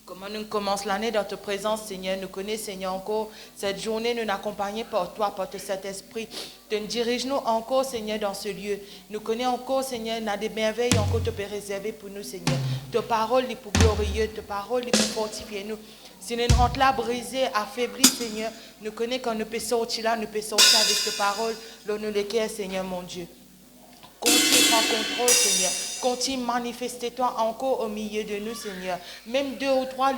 Comment nous commençons l'année dans ta présence, Seigneur. Nous connaissons, Seigneur, encore cette journée, nous accompagnés par toi, par ton Saint-Esprit. Dirige-nous encore, Seigneur, dans ce lieu. Nous connaissons encore, Seigneur, il y a des merveilles encore te réserver pour nous, Seigneur. Ta parole est pour glorieux, ta parole est pour fortifier nous. Si nous rentrons là brisés, affaiblis, Seigneur, nous connaissons quand nous pouvons sortir là, nous pouvons sortir avec ta parole, là nous l'équerre, Seigneur, mon Dieu. Continue prendre contrôle, Seigneur. Continue manifester-toi encore au milieu de nous, Seigneur. Même 2 ou 3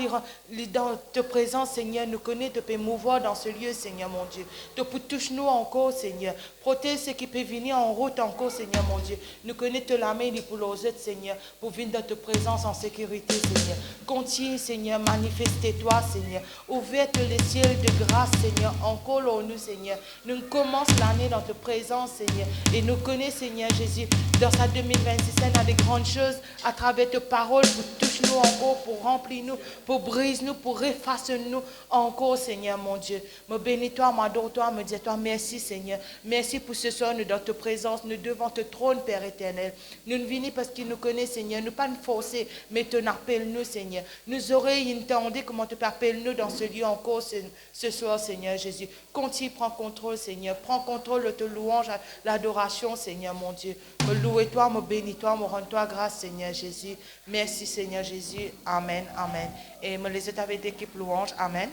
dans ta présence, Seigneur, nous connaissons, tu peux mouvoir dans ce lieu, Seigneur, mon Dieu. Tu peux toucher-nous encore, Seigneur. Protège ce qui peut venir en route encore, Seigneur, mon Dieu. Nous connaissons la main pour les autres, Seigneur, pour venir dans ta présence en sécurité, Seigneur. Continue, Seigneur, manifester-toi, Seigneur. Ouvre les ciels de grâce, Seigneur, encore en nous, Seigneur. Nous commençons l'année dans ta présence, Seigneur. Et nous connaissons, Seigneur Jésus, dans sa 2026, il y a des grandes choses à travers tes paroles pour toucher-nous encore, pour remplir-nous, pour briser-nous, pour effacer-nous encore, Seigneur, mon Dieu. Me bénis-toi, m'adore-toi, me dis-toi merci, Seigneur. Merci pour ce soir, nous dans ta présence, nous devant te trône, Père éternel. Nous ne venons parce qu'il nous connaît, Seigneur. Nous pas nous forcer, mais te appelle-nous, Seigneur. Nous oreilles entendez comment te appelle-nous dans ce lieu encore ce soir, Seigneur Jésus. Continue, prends contrôle, Seigneur. Prends contrôle de ta louange, l'adoration, Seigneur, mon Dieu. Me louez-toi, me bénis-toi, me rends-toi grâce, Seigneur Jésus. Merci, Seigneur Jésus. Amen, amen. Et me les avec l'équipe louange. Amen.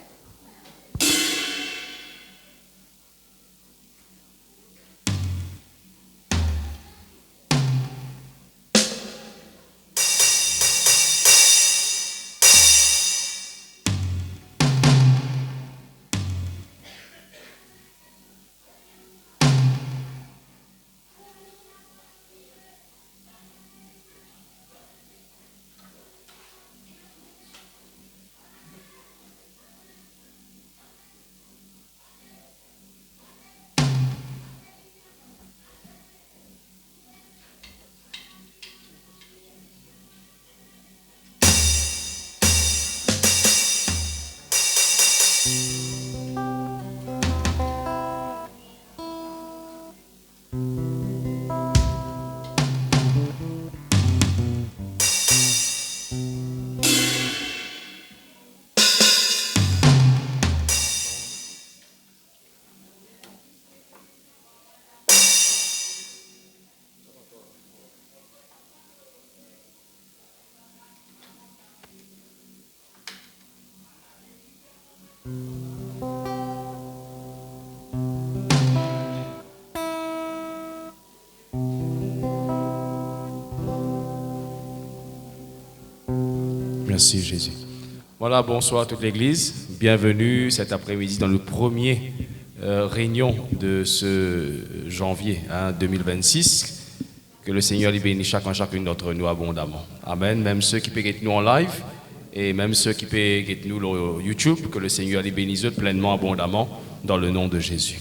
Merci Jésus. Voilà, bonsoir à toute l'Église. Bienvenue cet après-midi dans le premier réunion de ce janvier 2026. Que le Seigneur lui bénisse chacune d'entre nous abondamment. Amen. Même ceux qui peuvent être nous en live et même ceux qui peuvent être nous sur YouTube, que le Seigneur les bénisse pleinement, abondamment, dans le nom de Jésus.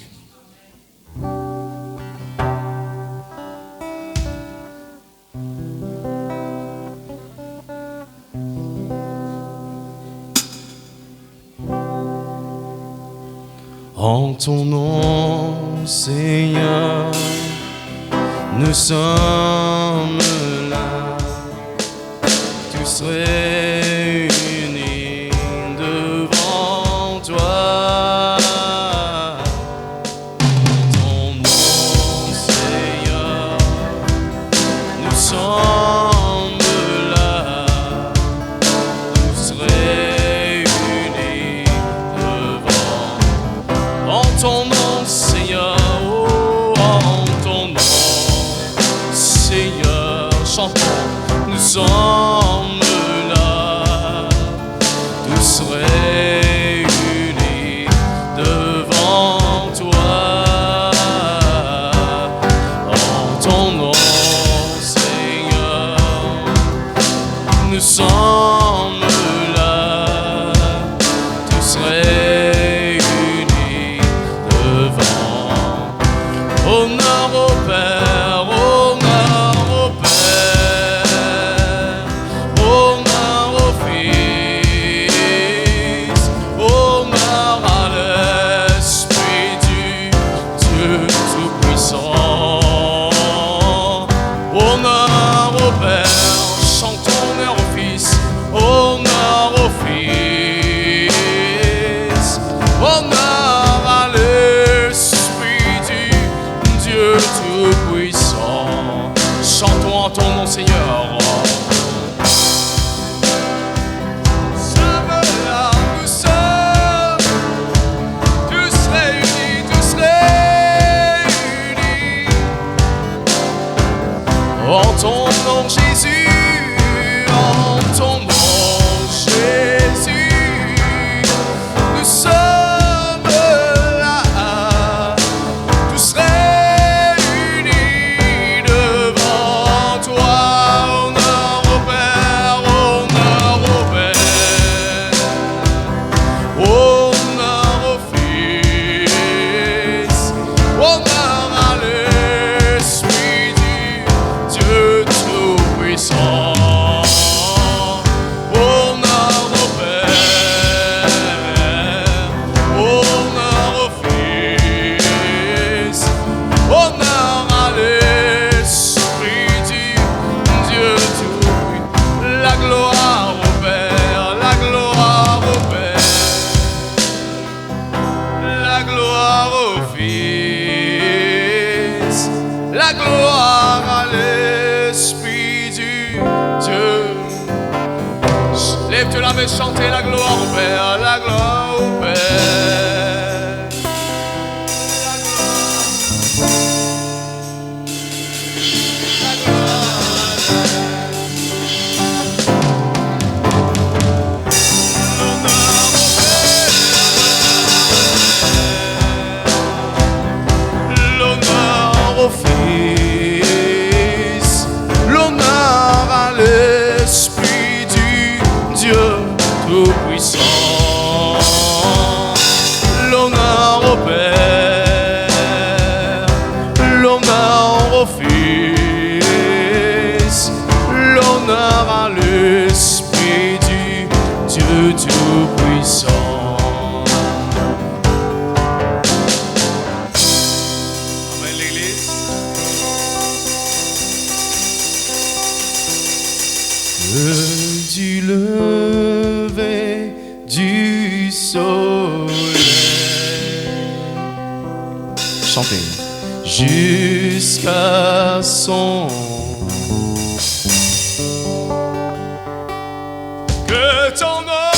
En ton nom, Seigneur, nous sommes là, tous réunis devant toi. En ton nom, Seigneur, nous sommes là, tous réunis devant. En ton nom, Seigneur, oh, en ton nom, Seigneur, chantons, nous sommes là, tous réunis devant toi. En ton nom, Seigneur, nous sommes là, tous réunis devant. Honneur au Père, honneur au Père, honneur au Fils, honneur à l'Esprit du Dieu Tout-Puissant. Honneur au Père, chantons lève-toi la main, chantez la gloire au Père, la gloire au Père. Au Fils, l'honneur à l'Esprit du Dieu Tout-Puissant, l'honneur au Père, l'honneur au Fils, l'honneur à l'Esprit du Dieu Tout-Puissant. Du lever du soleil, chantez, jusqu'à son, que ton nom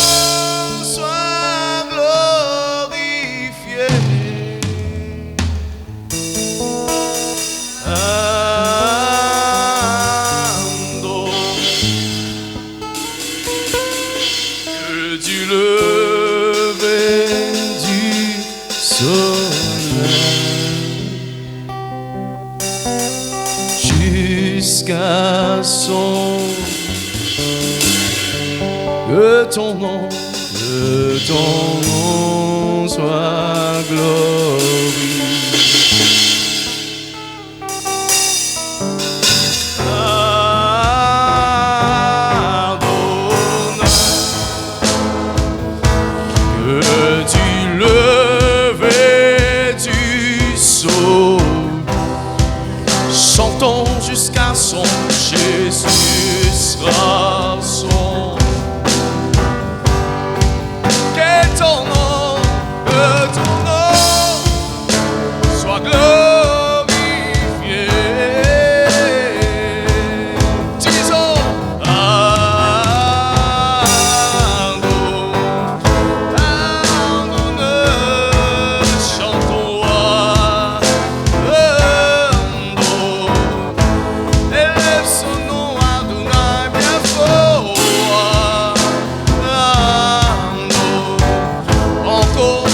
soit glorifié. Du lever du soleil jusqu'à son, que ton nom soit glorifié. Chantons jusqu'à son, Jésus sera son. Que ton nom soit glorifié. Disons chantons élève son nom Adonai bien fort. Encore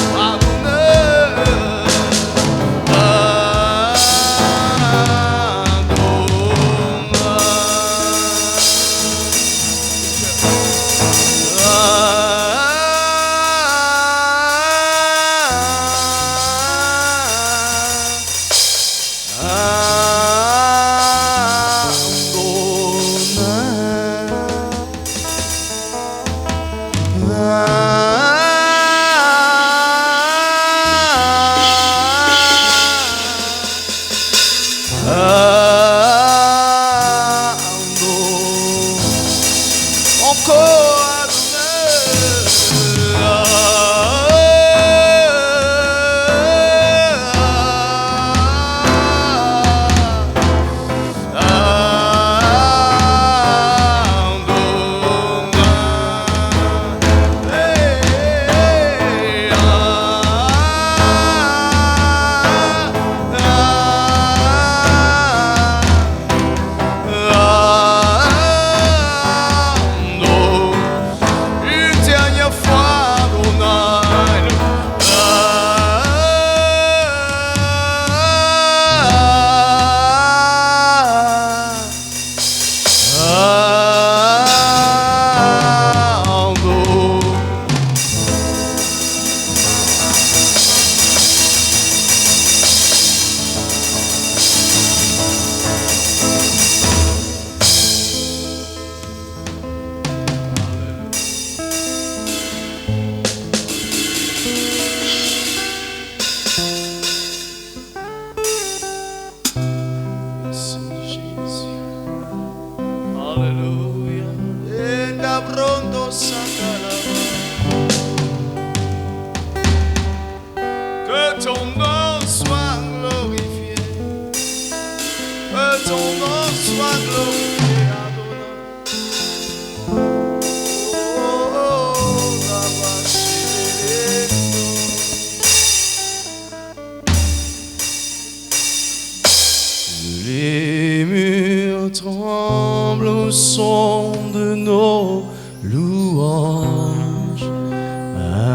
de nos louanges,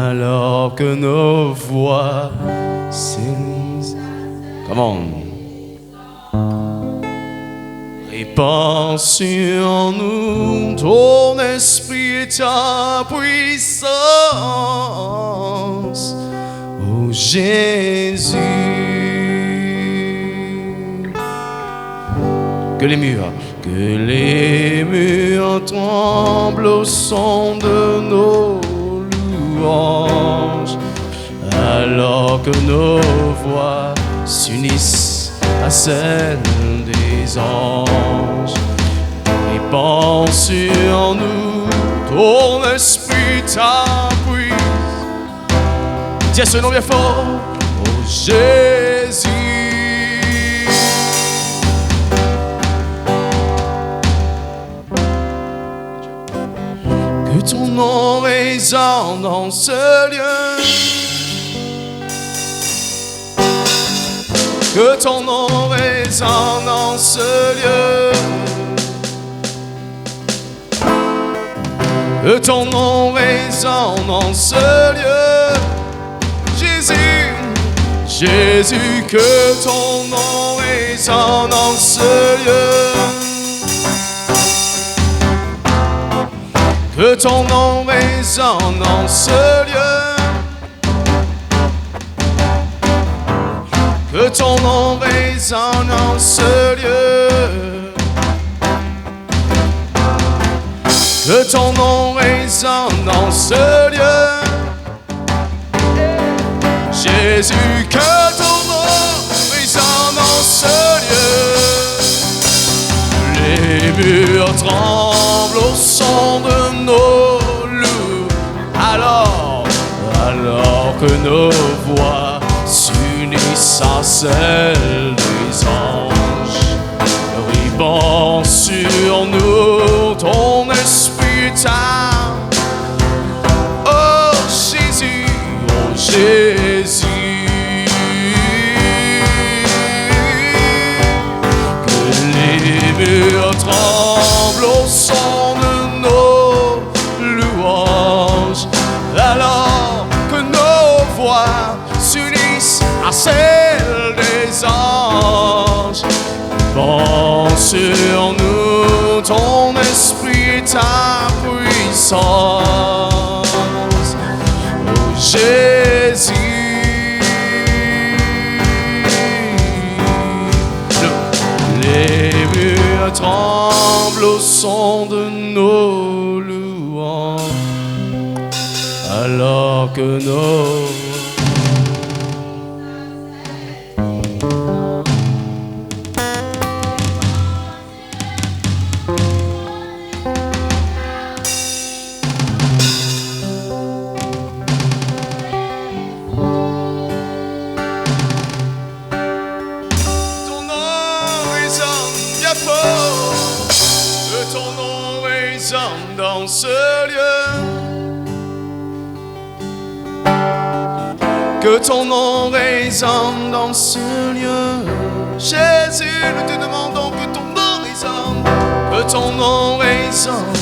alors que nos voix s'élisent. Comment? Répands sur nous ton esprit et ta puissance, ô Jésus. Que les murs tremblent au son de nos louanges, alors que nos voix s'unissent à celles des anges. Répands sur nous ton esprit, ta puissance. Dis à ce nom bien fort, ô Jésus. Que ton nom résonne dans ce lieu, que ton nom résonne dans ce lieu, que ton nom résonne dans ce lieu, Jésus, Jésus, que ton nom résonne dans ce lieu. Que ton nom résonne dans ce lieu, que ton nom résonne dans ce lieu, que ton nom résonne dans ce lieu, Jésus, que ton nom résonne dans ce lieu. Les murs tremblent au son de nos loups, alors que nos voix s'unissent à celles des anges. Répands sur nous ton esprit, ta, oh Jésus, oh Jésus. Que les murs tremblent au son de nos louanges, alors que nos voix s'unissent à celles des anges. Répands sur nous ton esprit et ta puissance, oh Jésus. Les murs tremblent au son de nos louanges, alors que nos dans ce lieu, que ton nom résonne dans ce lieu, Jésus, nous te demandons que ton nom résonne, que ton nom résonne.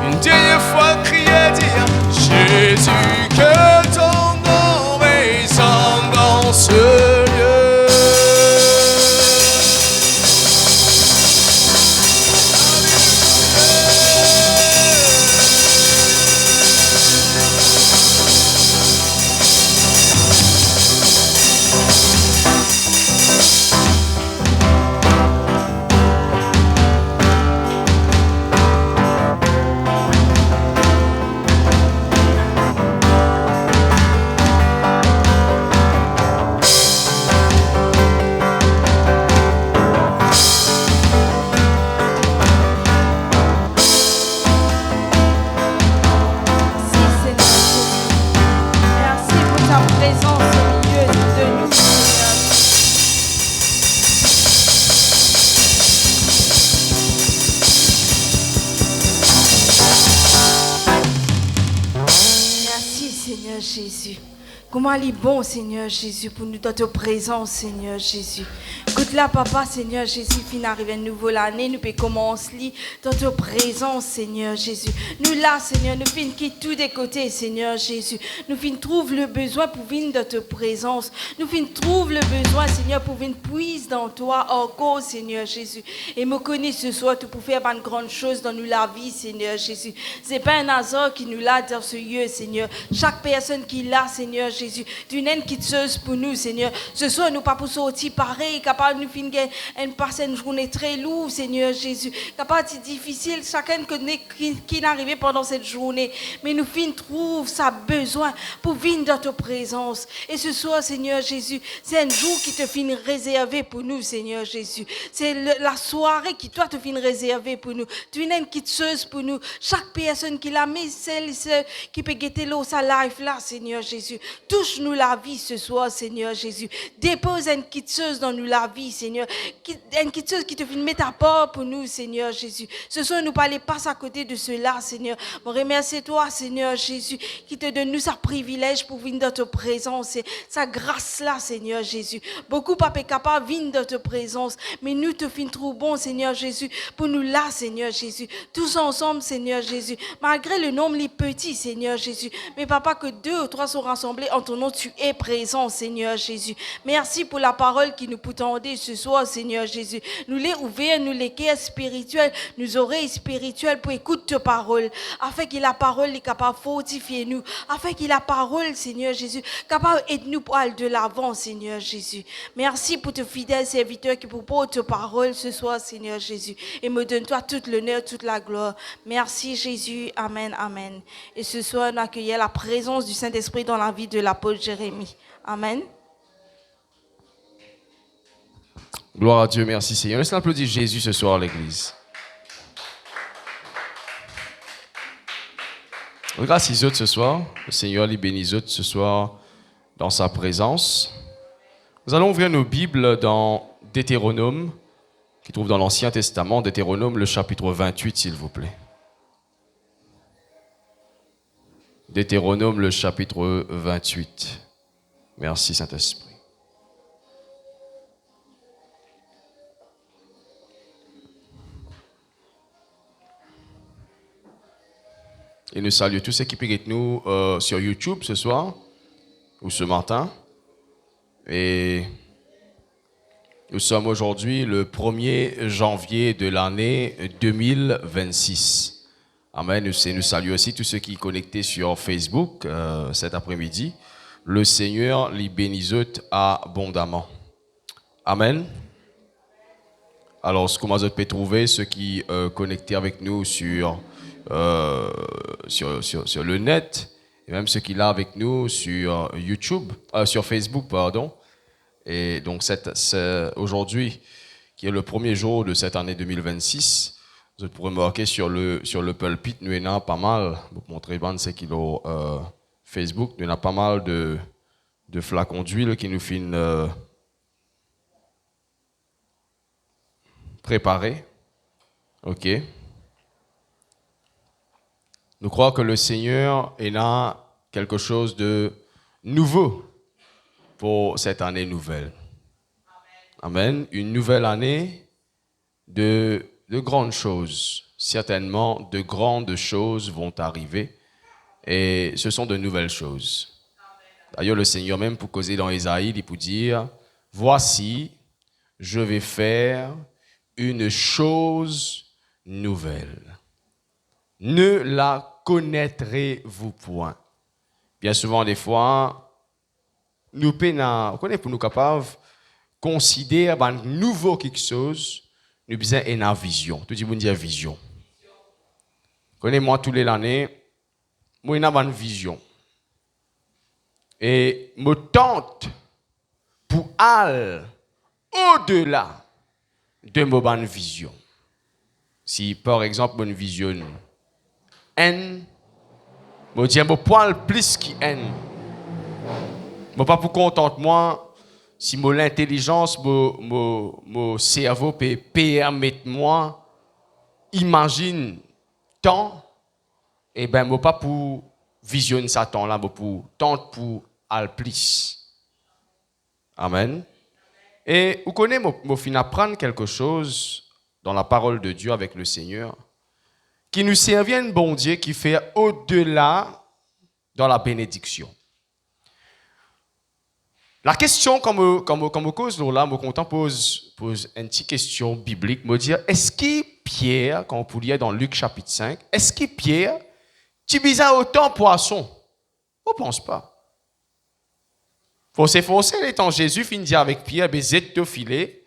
Une dernière fois crier, dire Jésus, que ton nom résonne dans ce lieu. Jésus. Comment il est bon, Seigneur Jésus, pour nous dans ta présence, Seigneur Jésus. Que là, papa, Seigneur Jésus, fin arriver une nouvelle année, nous pouvons commencer dans ta présence, Seigneur Jésus. Nous là, Seigneur, nous finissons quitter tous des côtés, Seigneur Jésus. Nous finissons trouver le besoin pour venir dans ta présence. Nous finissons trouver le besoin, Seigneur, pour venir puiser dans toi encore, Seigneur Jésus. Et me connais ce soir, tu peux faire une grande chose dans nous la vie, Seigneur Jésus. C'est pas un hasard qui nous l'a dans ce lieu, Seigneur. Chaque personne qui l'a, Seigneur Jésus, d'une aide qui te pour nous, Seigneur. Ce soir, nous pas pour sortir pareil, capable de nous finir passer une journée très lourde, Seigneur Jésus. Capable de difficile, chacun qui n'arrivait pendant cette journée. Mais nous finissons trouve ça besoin pour venir dans ta présence. Et ce soir, Seigneur Jésus, c'est un jour qui te finit réservé pour nous, Seigneur Jésus. C'est la soirée qui toi te finit réservée pour nous. Tu es une quitteuse pour nous. Chaque personne qui l'a mis, celle qui peut guetter l'eau, sa life là, Seigneur Jésus. Touche-nous la vie ce soir, Seigneur Jésus. Dépose une quitteuse dans nous la vie, Seigneur. Une quitteuse qui te finit mettre à part pour nous, Seigneur Jésus. Ce soir, nous parlons pas à côté de cela, Seigneur. Je remercie toi, Seigneur Jésus, qui te donne nous sa privilège pour venir dans ta présence. Et sa grâce là, Seigneur Jésus. Beaucoup pas capable de venir dans ta présence, mais nous te finissons trop bon, Seigneur Jésus, pour nous là, Seigneur Jésus. Tous ensemble, Seigneur Jésus. Malgré le nombre les petits, Seigneur Jésus. Mais papa, que 2 ou 3 sont rassemblés en ton nom, tu es présent, Seigneur Jésus. Merci pour la parole qui nous peut tendre ce soir, Seigneur Jésus. Nous les ouverts, nous les cœurs spirituels, nous oreilles spirituelles pour écouter ta parole. Afin que la parole est capable de fortifier nous. Afin que la parole, Seigneur Jésus, capable d'aider nous pour aller de l'avant, Seigneur Jésus. Merci pour tes fidèles serviteurs qui pour porter ta parole ce soir, Seigneur Jésus. Et me donne-toi toute l'honneur, toute la gloire. Merci Jésus. Amen, amen. Et ce soir, nous accueillons la présence du Saint-Esprit dans la vie de l'apôtre Jérémie. Amen. Gloire à Dieu, merci Seigneur. Laisse-nous applaudir Jésus ce soir à l'église. Regarde les autres ce soir. Le Seigneur les bénit les autres ce soir dans sa présence. Nous allons ouvrir nos Bibles dans Deutéronome, qui se trouve dans l'Ancien Testament. Deutéronome, le chapitre 28, s'il vous plaît. Deutéronome, le chapitre 28. Merci Saint-Esprit. Et nous saluons tous ceux qui peuvent être nous sur YouTube ce soir ou ce matin. Et nous sommes aujourd'hui le 1er janvier de l'année 2026. Amen. Nous saluons aussi tous ceux qui sont connectés sur Facebook cet après-midi. Le Seigneur les bénisse abondamment. Amen. Alors, comment vous pouvez trouver ceux qui sont connectés avec nous sur le net, et même ceux qui sont avec nous sur YouTube, sur Facebook, pardon. Et donc, aujourd'hui, qui est le premier jour de cette année 2026, vous pourrez remarquer sur le pulpit, nous avons pas mal, pour montrer 25 kilos Facebook, nous avons pas mal de flacons d'huile qui nous finissent préparer. OK. Nous croyons que le Seigneur est là quelque chose de nouveau pour cette année nouvelle. Amen. Une nouvelle année de grandes choses. Certainement, de grandes choses vont arriver. Et ce sont de nouvelles choses. D'ailleurs, le Seigneur même, pour causer dans Ésaïe, il peut dire, « Voici, je vais faire une chose nouvelle. Ne la connaîtrez-vous point. » Bien souvent, des fois, nous peinons, pour nous capables de considérer un nouveau quelque chose, nous besoin une vision. Tout le monde dit vision. Connais-moi tous les années, moi j'ai une vision. Et me tente pour aller au-delà de ma vision. Si par exemple une vision N, je dis un poil plus qui N. Je pas pour contenter moi si mon intelligence, mon cerveau peut permettre moi imagine tant, et ben je pas pour visionner ça tant là, pour tenter pour aller plus. Amen. Et vous connaissez, je fin apprendre quelque chose dans la parole de Dieu avec le Seigneur, qui nous servait un bon Dieu qui fait au-delà dans la bénédiction. La question, comme cause là, je content pose une petite question biblique, me dire, est-ce que Pierre, quand on peut lire dans Luc chapitre 5, est-ce que Pierre, tu bisais autant poisson? On ne pense pas. Faut s'efforcer, les temps Jésus finit dire avec Pierre, ben zette te filet.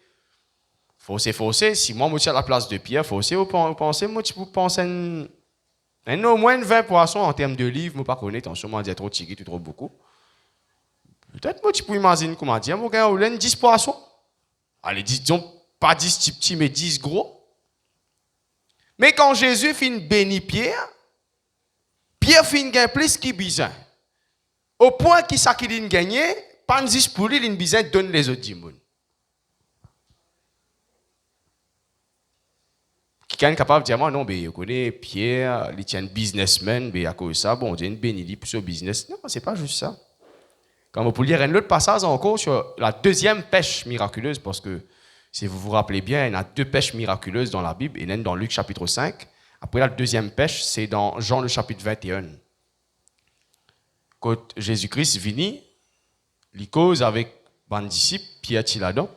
Faut s'efforcer, si moi je suis à la place de Pierre, faut aussi penser, moi tu peux penser au moins 20 poissons en termes de livres, moi pas connaître, attention, moi dire trop tigui, trop beaucoup. Peut-être moi tu peux imaginer comment dire, moi gars, on a 10 poissons. Allez, disons pas 10 petits, mais 10 gros. Mais quand Jésus finit béni Pierre, Pierre finit gagner plus qu'il besoin. Au point qu'il s'est gagné, pas 10 pour lui, il besoin donne les autres démons. Quelqu'un est capable de dire, non, mais je connais Pierre, il est un businessman, mais à cause de ça, bon, Dieu est béni pour ce business. Non, c'est pas juste ça. Quand on peut lire un autre passage encore sur la deuxième pêche miraculeuse, parce que si vous vous rappelez bien, il y a 2 pêches miraculeuses dans la Bible, il y en a une dans Luc chapitre 5. Après la deuxième pêche, c'est dans Jean le chapitre 21. Quand Jésus-Christ vient, il cause avec ses disciples, Pierre là-dedans.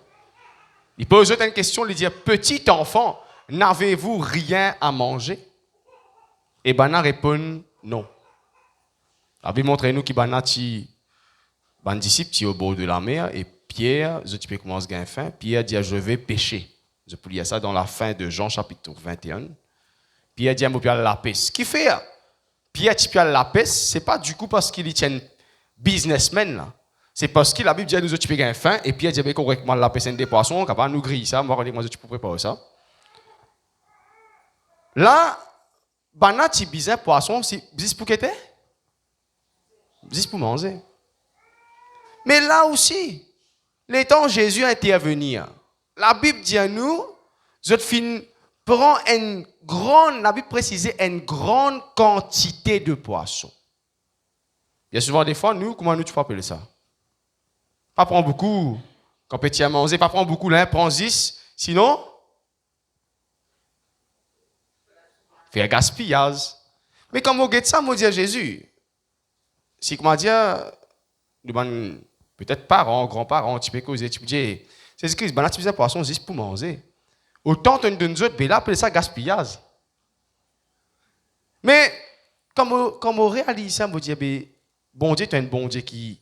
Il pose une question, il dit, petit enfant, n'avez-vous rien à manger? Et Bana répond non. La Bible montre nous qu'il Bana ses disciples au bord de la mer et Pierre, je commence à gagner faim. Pierre dit, je vais pêcher. Je peux lire ça dans la fin de Jean chapitre 21. Pierre dit, je vais la pêche. Ce qui fait, Pierre qui la pêche, ce n'est pas du coup parce qu'il est un businessman. Là. C'est parce que la Bible dit, nous tu peux gagner faim et Pierre dit, correctement la pêche des poissons, capable nous griller ça, moi tu peux préparer ça. Là, Bana ti bizarre poisson, c'est juste pour qu'était? Juste pour manger. Mais là aussi, les temps Jésus a intervenu. La Bible dit à nous, je fin prend une grande, la Bible précise une grande quantité de poissons. Il y a souvent des fois, nous, comment nous tu peux appeler ça? Pas prendre beaucoup, quand petit à manger, pas prendre beaucoup là, prends 10, sinon, faire gaspillage. Mais quand on regarde ça, on dit à Jésus, si comment dire, demande peut-être parents, grands-parents, tu peux causer, tu peux dire, c'est Christ, ben là tu faisais poisson juste pour manger. Autant tu nous autres, ben là appelle ça gaspillage. Mais comme on réalise ça, on dit, ben, bon Dieu, tu es un bon Dieu qui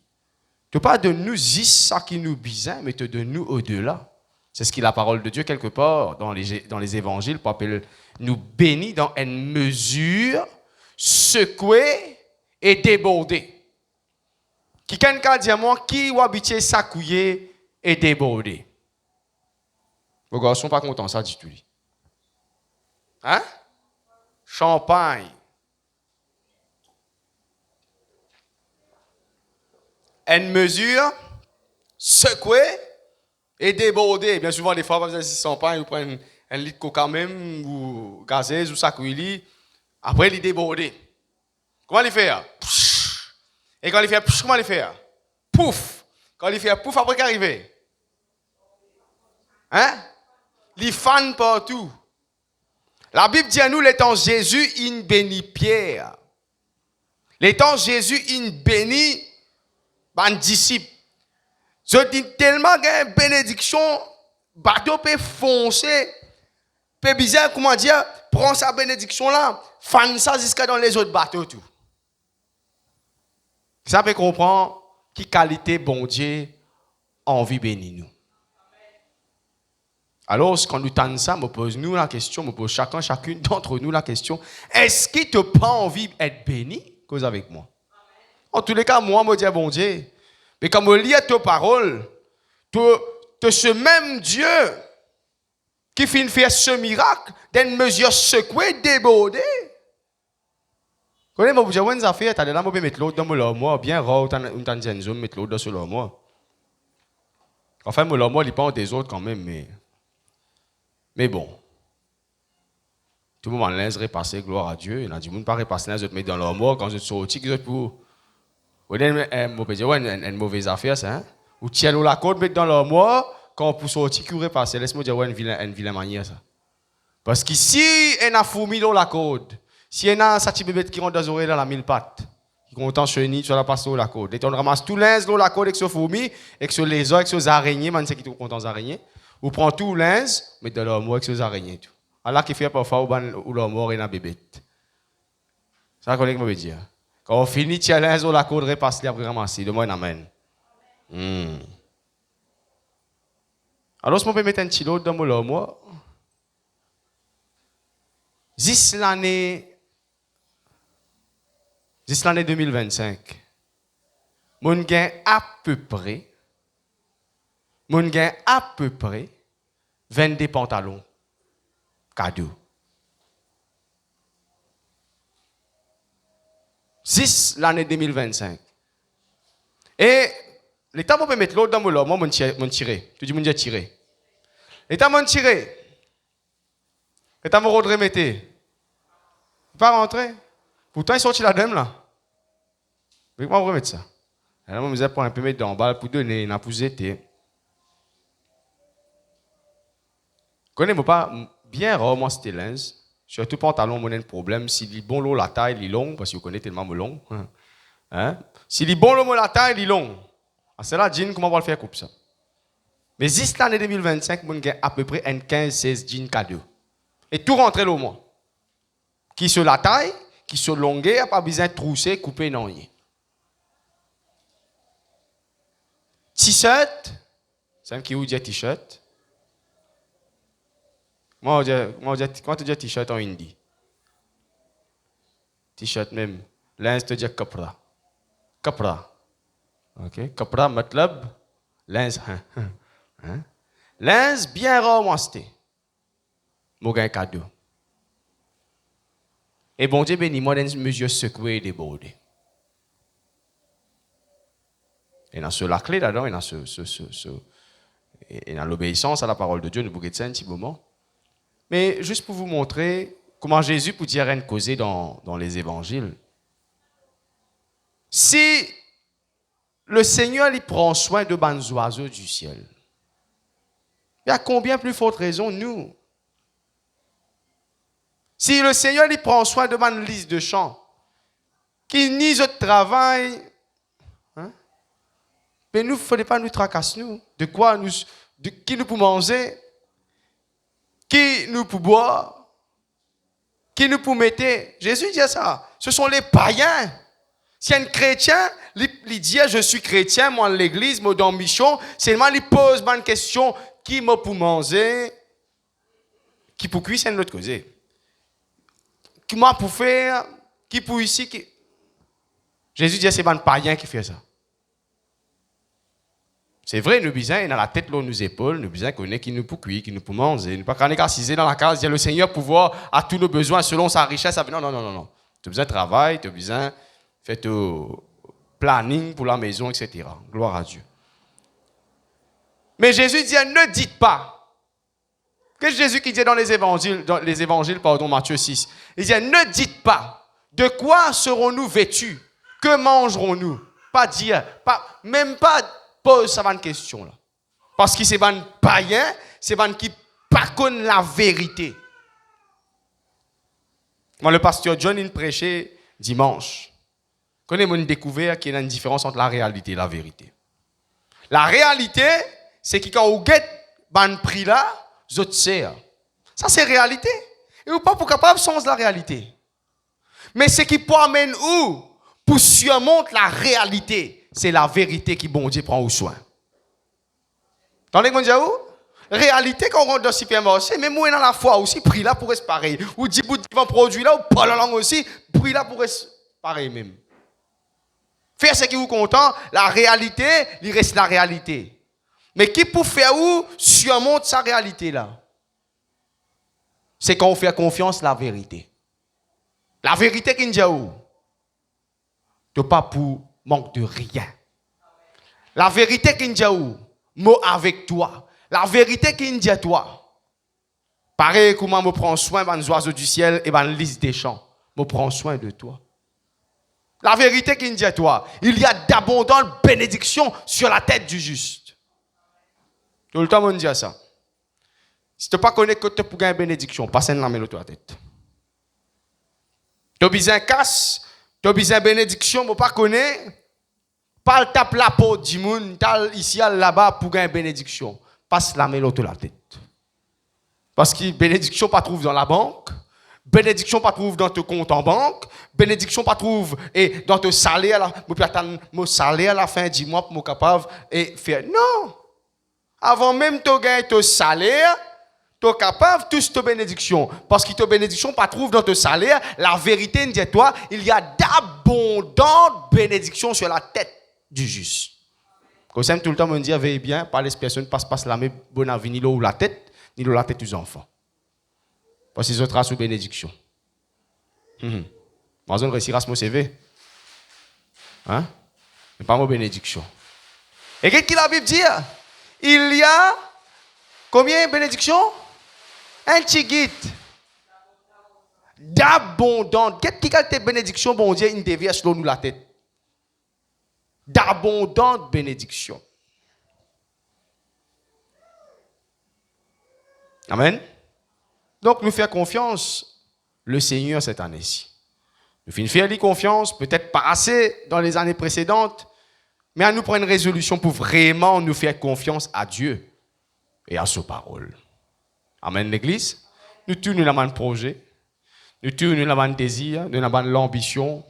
ne pas de nous juste ça qui nous besoin, mais te donne nous au-delà. C'est ce que la parole de Dieu, quelque part, dans les évangiles, pour appeler nous bénit dans une mesure secouée et débordée. Qui quelqu'un dit à moi, qui va habiter secoué et débordé? Vos gars ne sont pas contents, ça du tout. Hein? Champagne. Une mesure secouée et débordée. Bien souvent, des fois, vous avez champagne, vous prenez un litre de coca même, ou gazeuse, ou sacouili. Après, il est débordé. Comment il fait? Et quand il fait comment il fait? Pouf! Quand il fait pouf, après qu'arrive? Hein? Il fan partout. La Bible dit à nous, les temps Jésus, il bénit Pierre. Les temps Jésus, il bénit les disciples. Je dis tellement qu'il y a une bénédiction, bateau peut foncer, peut bizarre, comment dire, prends sa bénédiction là, fan ça jusqu'à dans les autres bateaux tout. Ça peut comprendre qui qualité bon Dieu envie bénir nous. Alors, quand nous tendons ça, me pose nous la question, me pose chacune d'entre nous la question, est-ce qu'il te pas envie d'être béni? Cause avec moi. En tous les cas, moi, me dis bon Dieu. Mais quand je lis ta parole, de ce même Dieu qui finit faire ce miracle, d'une mesure secouée, débordée. Vous connaissez, je vous dis, vous avez fait, là, je vais mettre l'autre dans mon moi, bien rare, une tanzanie zone, mettre l'autre dans ce moi. Enfin, mon moi, il n'est pas des autres quand même, mais bon. Tout le monde laisse repasser, gloire à Dieu. Il y a du monde pas repasser, les autres mettre dans leur moi, quand je suis sorti, ils autres pour. Vous avez une mauvaise affaire, ça, hein? Ou tiens la côte, mettre dans leur moi, quand on pousse au petit courir passer, laisse-moi dire, ouais, une vilaine manière, ça. Parce qu'ici, il y a une fourmi dans la côte. Si il y a un petit bébé qui rentre dans les oreilles dans la mille pattes, qui compte en chenille, tu vas passer dans la côte. Et on ramasse tout linge dans la côte avec ce fourmi, avec ce lézard, avec ces araignées, man, c'est qui sont contents des araignées. On prend tout linge, met dans l'armoire avec ces araignées. Tout. Alors qu'il fait parfois où l'armoire est un bébé. C'est ça qu'on veut dire. Quand on finit, tu as linge dans la côte, repasse-les après ramasser. De moi, amen. Alors, si on peut mettre un petit lot dans mon armoire, 10 l'année 2025, mon gain à peu près 22 pantalons cadeaux. 6 l'année 2025. Et l'État peut mettre l'autre dans mon lot, moi, mon tiré. Tu dis, mon Dieu, tiré. L'État m'a tiré. L'État m'a remetté. Pas rentrer. Pourtant, il sorti la dame là. Mais comment remettre ça? Alors, je me prendre un peu mettre dans balle pour donner, n'a pas été. Connais-moi pas bien rarement c'était linge. Surtout pantalon, mon problème. S'il est bon l'eau, la taille, il est long, parce que vous connaissez tellement long. Hein? S'il est bon l'eau, la taille, il est long. C'est là, jean, comment on va le faire comme ça? Mais juste l'année 2025, on a à peu près 15-16 jeans cadeaux. Et tout rentrer au mois. Qui sur la taille, qui sur longueur, pas besoin de trousser, couper, non. T-shirt, c'est un qui vous dit t-shirt. Moi, quand tu dis t-shirt en hindi. T-shirt même. Linge, tu dis kapra. Kapra. Ok? Kapra, matlab, linge. Linge bien ramassé. Mon gain cadeau. Et bon Dieu béni, moi, dans une mesure secouée et débordée. Et dans la clé là-dedans, et dans l'obéissance à la parole de Dieu, nous pouvons ça un petit moment. Mais juste pour vous montrer comment Jésus peut dire rien causer dans les évangiles. Si le Seigneur il prend soin de bons oiseaux du ciel, il y a combien plus forte raison nous? Si le Seigneur il prend soin de bonnes listes de chants, qui nie notre travail, mais nous, il ne faudrait pas nous tracasser, nous. De quoi nous, qui nous pour manger, qui nous pour boire, qui nous pour mettre. Jésus dit ça. Ce sont les païens. Si un chrétien, il dit je suis chrétien, moi l'église, moi dans Michon, seulement il pose une question qui m'a pour manger, qui pour cuire, c'est une autre cause. Qui m'a pour faire, qui pour ici, qui. Jésus dit c'est un païen qui fait ça. C'est vrai, nous besoin dans la tête, là, nos épaules, nous besoin qu'on ait qui nous pour cuire, qui nous pour manger, nous pas qu'on ait qu'assiser dans la case, dire le Seigneur pouvoir à tous nos besoins selon sa richesse. Non. Tu as besoin de travail, tu as besoin de faire ton planning pour la maison, etc. Gloire à Dieu. Mais Jésus dit, ne dites pas. Qu'est-ce que Jésus qui dit dans les évangiles, Matthieu 6? Il dit, ne dites pas, de quoi serons-nous vêtus? Que mangerons-nous? Pas dire, même pas pose ça une question là. Parce que c'est un païen, c'est un qui pas connaît la vérité. Moi, le pasteur John, il prêchait dimanche. Connais-moi une découverte qu'il y a une différence entre la réalité et la vérité. La réalité, c'est que quand vous guettez un prix là, vous êtes sûr. Ça, c'est réalité. Et vous pas pour capable de changer la réalité. Mais ce qui peut amener où pour surmonter la réalité, c'est la vérité qui bon Dieu prend au soin. Attendez, mon Dieu, réalité, quand on rentre dans le supermarché, même moi dans la foi aussi, prix là pour être pareil. Ou 10 bouts de produit là, ou pas la langue aussi, prix là pour être pareil même. Faire ce qui vous content, la réalité, il reste la réalité. Mais qui pour faire où surmonte sa réalité là? C'est quand on fait confiance à la vérité. La vérité qui nous dit où? De pas pour manque de rien. La vérité qui nous dit où? Moi avec toi. La vérité qui nous dit à toi. Pareil comment me prends soin des oiseaux du ciel et des lys des champs. Me prends soin de toi. La vérité qui nous dit à toi. Il y a d'abondantes bénédictions sur la tête du juste. Tout le temps, on dit ça. Si tu n'as pas connu que tu pour gagner bénédiction, passe une main sur la tête. Tu as besoin de casse, tu as besoin de bénédiction, mais pas connaître. Pas le tape la peau du monde, ici, là-bas, pour gagner bénédiction. Passe la main sur la tête. Parce que bénédiction pas trouve dans la banque, bénédiction pas trouve dans ton compte en banque, bénédiction pas trouve et dans ton salaire, mon salaire à la fin du mois pour être capable et faire. Non! Avant même de gagner ton salaire, tu es capable de toucher ta bénédiction. Parce que ta bénédiction pas trouve dans ton salaire, la vérité dit toi, il y a d'abondantes bénédictions sur la tête du juste. Comme ça, tout le temps, on dit, veillez bien, pas les personnes passe la même bonne avis, ni l'eau ou la tête, ni l'eau la tête aux enfants. Parce qu'ils ont trace sous bénédiction. Moi, je réussir à ce mot CV. Hein? Mais pas mon bénédiction. Et qu'est-ce que la Bible dit? Il y a combien de bénédictions? Un petit guide. D'abondante. Qu'est-ce que tes bénédictions, bon Dieu, il dévie sur nous la tête? D'abondante bénédiction. Amen. Donc, nous faisons confiance le Seigneur cette année-ci. Nous faisons lui confiance, peut-être pas assez dans les années précédentes, mais à nous prendre une résolution pour vraiment nous faire confiance à Dieu et à sa parole. Amen, l'Église. Nous tous, nous avons un projet. Nous tous, nous avons un désir, nous avons l'ambition.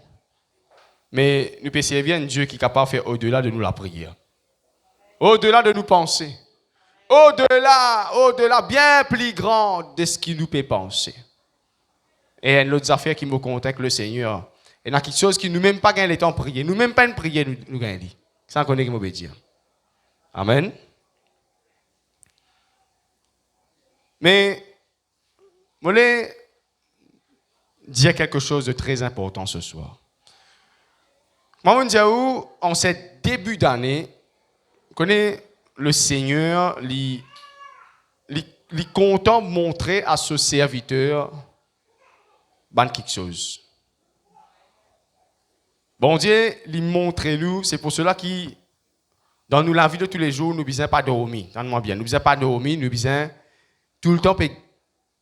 Mais nous pouvons servir un Dieu qui est capable de faire au-delà de nous la prière. Au-delà de nous penser. Au-delà, bien plus grand de ce qui nous peut penser. Et il y a une autre affaire qui me contacte le Seigneur. Il y a quelque chose qui nous même pas gagné le temps de prier. Nous même pas une prière, nous gagnons. Sans qu'on ait qui dire. Amen. Mais, je voulais dire quelque chose de très important ce soir. Moi, je dis en ce début d'année, je connais le Seigneur, il content de montrer à ce serviteur quelque chose. Bon Dieu, il montre nous, c'est pour cela que dans nous, la vie de tous les jours, nous ne besoin pas dormir. Entendez-moi bien, nous ne besoin pas dormir, nous besoin tout le temps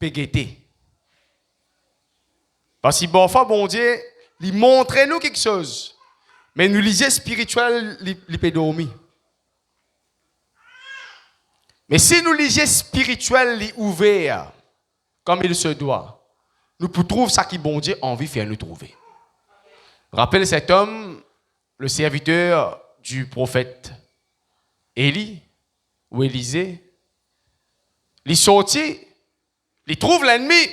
guetter. Parce que bon Dieu, il montre nous quelque chose. Mais nous lisons spirituel, il peut dormir. Mais si nous lisons spirituel, il est ouvert, comme il se doit, nous pouvons trouver ça qui bon Dieu a envie de faire nous trouver. Rappelez cet homme, le serviteur du prophète Élie ou Élisée. Il sortit, il trouve l'ennemi,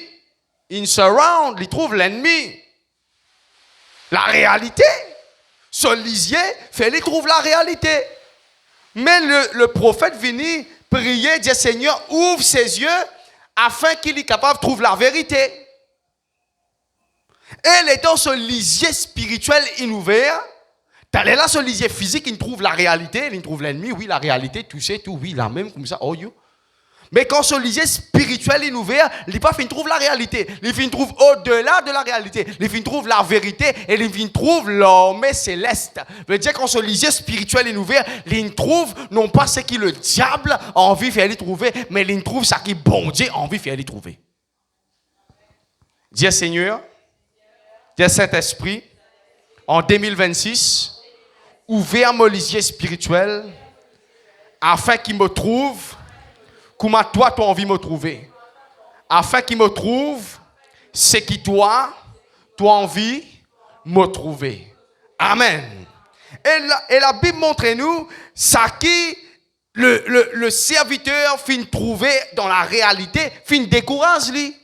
il surround, il trouve l'ennemi. La réalité, ce lisier fait qu'il trouve la réalité. Mais le prophète vient prier, dire Seigneur, ouvre ses yeux afin qu'il est capable de trouver la vérité. Et étant ce lisier spirituel inouvert, t'as là ce lisier physique, il trouve la réalité, il trouve l'ennemi, oui, la réalité, tout c'est tout, oui, la même, comme ça, oh you. Mais quand ce lisier spirituel est ouvert, il pas fin trouve la réalité, il fin trouve au-delà de la réalité, il fin trouve la vérité et il fin trouve l'homme céleste. Veut dire quand ce lisier spirituel est ouvert, il trouve non pas ce que le diable a envie de faire trouver, mais il trouve ce que bon Dieu a envie de faire trouver. Dis Seigneur, dis Saint-Esprit, en 2026, ouvert mon lisier spirituel afin qu'il me trouve comment toi, tu as envie de me trouver. Afin qu'il me trouve ce qui toi, tu as envie de me trouver. Amen. Et la Bible montre-nous ça qui le serviteur finit trouver dans la réalité, finit décourage lui.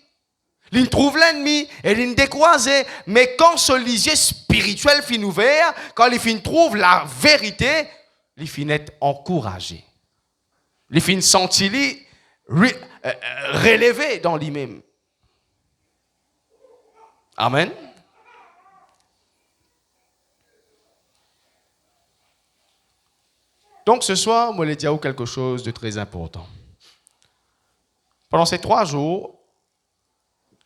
Il trouve l'ennemi et il décourage. Mais quand ce lisier spirituel finit ouvert, quand il finit trouve la vérité, il finit être encouragé. Il finit sentir relevé dans lui-même. Amen. Donc ce soir, je vais dire quelque chose de très important. Pendant ces 3 jours,